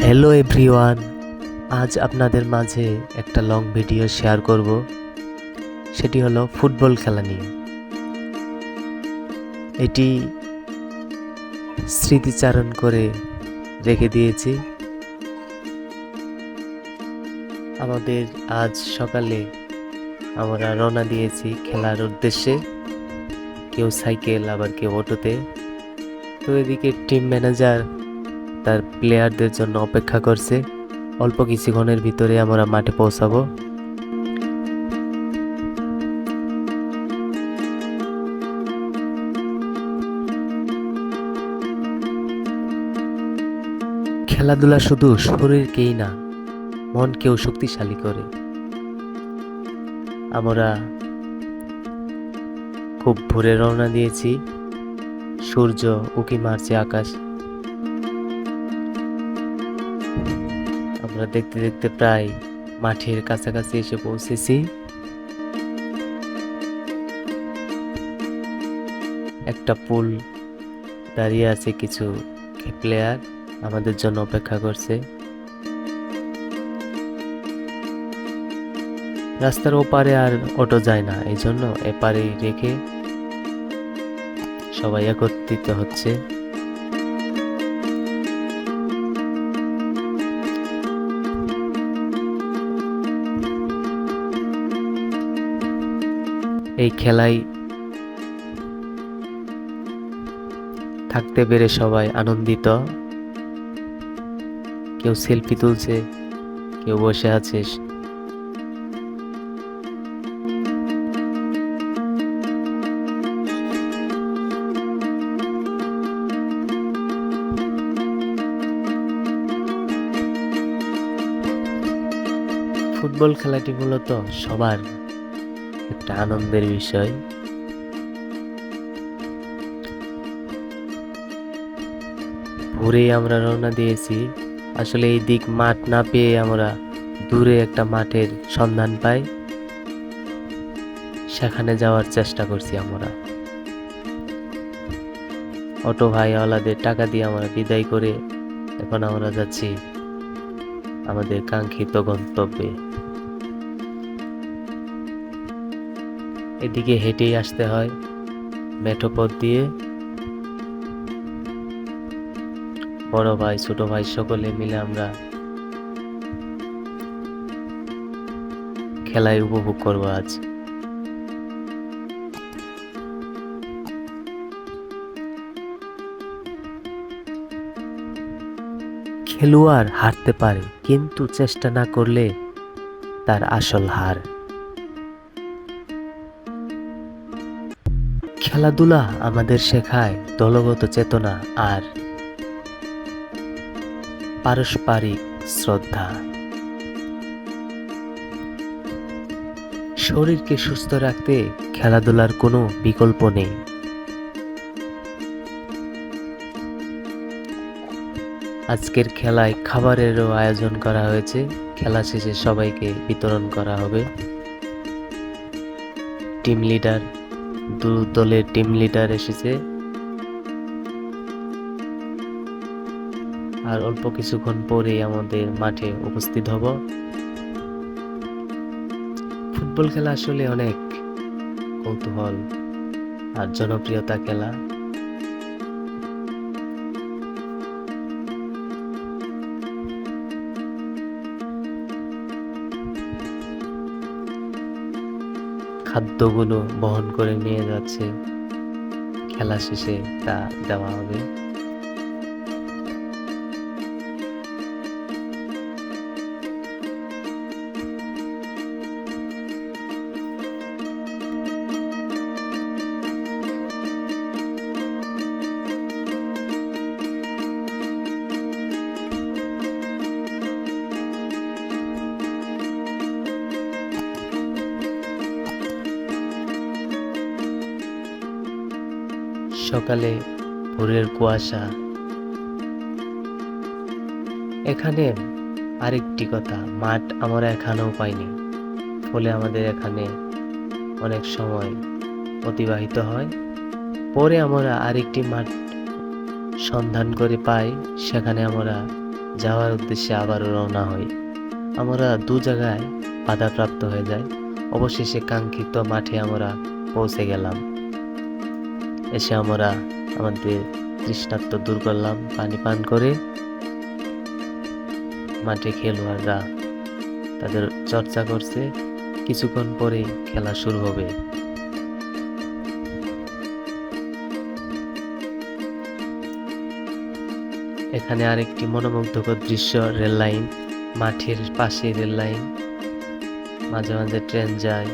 Hello everyone, আজ আপনাদের মাঝে একটা লং ভিডিও শেয়ার করব। সেটি হলো ফুটবল খেলা নিয়ে। এটি স্মৃতিচারণ করে রেখে দিয়েছি। আমাদের আজ সকালে আমরা রওনা দিয়েছি খেলার উদ্দেশ্যে, কেউ সাইকেল আবার কেউ অটোতে। তো এদিকে টিম ম্যানেজার তার প্লেয়ারদের জন্য অপেক্ষা করছে। অল্প কিছুক্ষণের ভিতরে আমরা মাঠে পৌঁছাবো। খেলাধুলা শুধু শরীরকেই না, মনকেও শক্তিশালী করে। আমরা খুব ভোরে রওনা দিয়েছি, সূর্য উঁকি মারছে আকাশ। আমরা দেখতে দেখতে প্রায় মাঠের কাছাকাছি এসে পৌঁছেছি। একটা পুল দাঁড়িয়ে আছে, কিছু প্লেয়ার আমাদের জন্য অপেক্ষা করছে। রাস্তার ওপারে আর অটো যায় না, এই জন্য এপারেই রেখে সবাই একত্রিত হচ্ছে। এই খেলায় থাকতে পেরে সবাই আনন্দিত। কেউ সেলফি তুলছে, কেউ বসে আছে। ফুটবল খেলাটি মূলত সবার একটা আনন্দের বিষয়। ভোরেই আমরা রওনা দিয়েছি। আসলে এই দিক মাঠ না পেয়ে আমরা দূরে একটা মাঠের সন্ধান পাই, সেখানে যাওয়ার চেষ্টা করছি আমরা। অটো ভাইওয়ালাদের টাকা দিয়ে আমরা বিদায় করে এখন আমরা যাচ্ছি আমাদের কাঙ্ক্ষিত গন্তব্যে। এদিকে হেঁটেই আসতে হয় মেঠো পথ দিয়ে। বড় ভাই ছোট ভাই সকলে মিলে আমরা খেলায় উপভোগ করবো আজ। খেলোয়াড় হারতে পারে, কিন্তু চেষ্টা না করলে তার আসল হার। খেলাধুলা আমাদের শেখায় দলগত চেতনা আর পারস্পরিক শ্রদ্ধা। শরীরকে সুস্থ রাখতে খেলাধুলার কোনো বিকল্প নেই। আজকের খেলায় খাবারেরও আয়োজন করা হয়েছে। খেলা শেষে সবাইকে বিতরণ করা হবে। টিম লিডার, দু দলের টিম লিডার এসেছে। আর অল্প কিছুক্ষণ পরেই আমাদের মাঠে উপস্থিত হব। ফুটবল খেলা আসলে অনেক কৌতূহল আর জনপ্রিয়তা খেলা। খাদ্যগুলো বহন করে নিয়ে যাচ্ছে, খেলা শেষে তা দেওয়া হবে। সকালে ভোরের কুয়াশা। এখানে আরেকটি কথা, মাঠ আমরা এখানেও পাইনি, ফলে আমাদের এখানে অনেক সময় অতিবাহিত হয়। পরে আমরা আরেকটি মাঠ সন্ধান করে পাই, সেখানে আমরা যাওয়ার উদ্দেশ্যে আবারও রওনা হই। আমরা দু জায়গায় বাধাপ্রাপ্ত হয়ে যাই। অবশেষে কাঙ্ক্ষিত মাঠে আমরা পৌঁছে গেলাম। এসে আমরা আমাদের তৃষ্ণার্ত দূর করলাম পানি পান করে। মাঠে খেলোয়াড়রা তাদের চর্চা করছে, কিছুক্ষণ পরেই খেলা শুরু হবে। এখানে আরেকটি মনোমুগ্ধকর দৃশ্য, রেল লাইন, মাঠের পাশে রেল লাইন, মাঝে মাঝে ট্রেন যায়।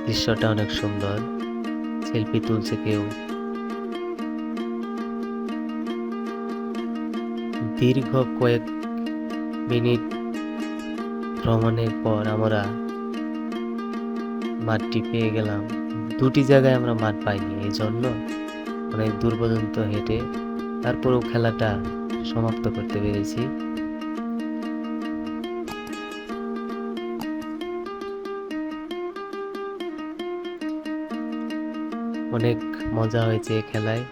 দৃশ্যটা অনেক সুন্দর, সেলফি তুলছে কেউ। দীর্ঘ কয়েক মিনিট ভ্রমণের পর আমরা মাঠটি পেয়ে গেলাম। দুটি জায়গায় আমরা মাঠ পাইনি, এই জন্য অনেক দূর পর্যন্ত হেঁটে তারপরেও খেলাটা সমাপ্ত করতে পেরেছি। অনেক মজা হয়েছে এই খেলায়।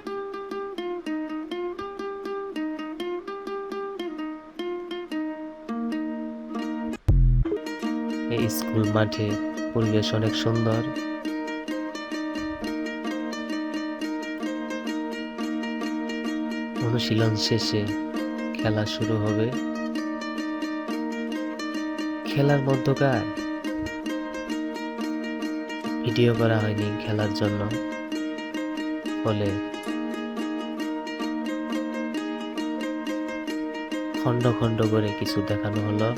এই স্কুল মাঠে পরিবেশ অনেক সুন্দর। অনুশীলন শেষে খেলা শুরু হবে। খেলার মধ্যকার ভিডিও করা হয়নি খেলার জন্য, ফলে খন্ড খন্ড করে কিছু দেখানো হলো।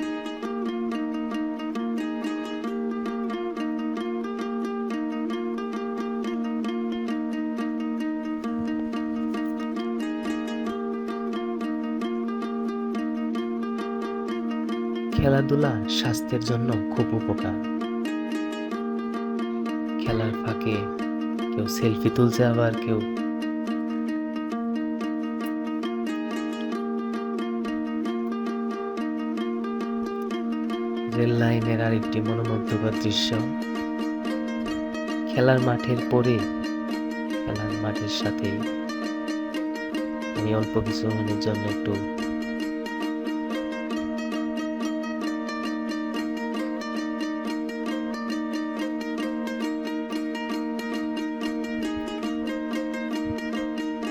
খেলাধুলা স্বাস্থ্যের জন্য খুব উপকার। খেলার ফাঁকে কেউ সেলফি তুলছে, আবার কেউ রেল লাইনের আরেকটি মনোমুগ্ধকর দৃশ্য। খেলার মাঠের পরে, খেলার মাঠের সাথেই আমি অল্প কিছুক্ষণের জন্য একটু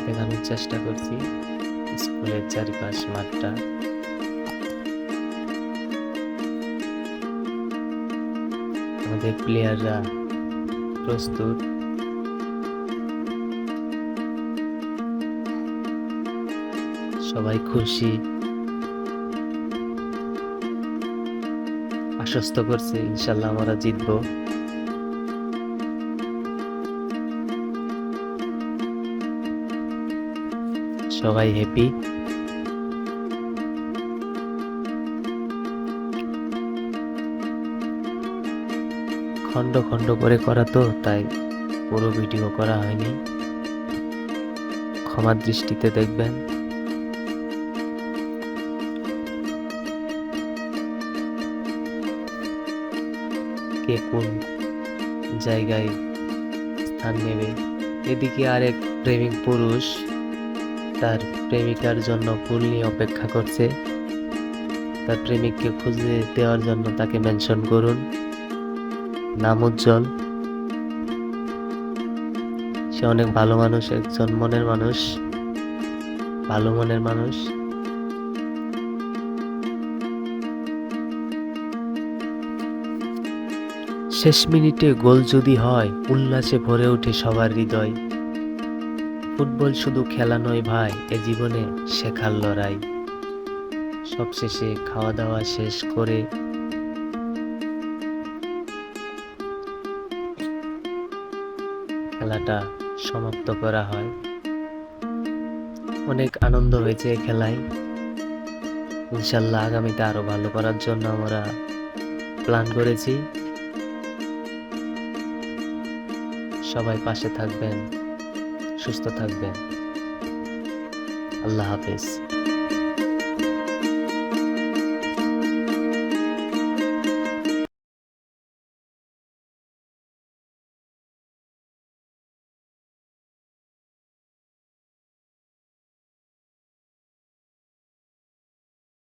দেখানোর চেষ্টা করছি স্কুলের চারিপাশ মাঠটা। আমাদের প্লেয়াররা প্রস্তুত। সবাই খুশি, আশ্বস্ত করছে ইনশাল্লাহ আমরা জিতবো। সবাই হ্যাপি। খন্ড খন্ড করে করা তো, তাই পুরো ভিডিও করা হয়নি, ক্ষমার দৃষ্টিতে দেখবেন। কে কোন জায়গায় স্থান নেবে। এদিকে আরেক প্রেমিক পুরুষ তার প্রেমিকার জন্য ফুল নিয়ে অপেক্ষা করছে। তার প্রেমিককে খুঁজে দেওয়ার জন্য তাকে মেনশন করুন, নাম উজ্জ্বল। সে অনেক ভালো মানুষ, একজন মনের মানুষ, ভালো মনের মানুষ। শেষ মিনিটে গোল যদি হয়, উল্লাসে ভরে ওঠে সবার হৃদয়। ফুটবল শুধু খেলা নয় ভাই, এ জীবনে শেখার লড়াই। সবশেষে খাওয়া দাওয়া শেষ করে খেলাটা সমাপ্ত করা হয়। অনেক আনন্দ হয়েছে এই খেলায়। ইনশাল্লাহ আগামীতে আরো ভালো করার জন্য আমরা প্ল্যান করেছি। সবাই পাশে থাকবেন, সুস্থ থাকবেন। আল্লাহ হাফেজ।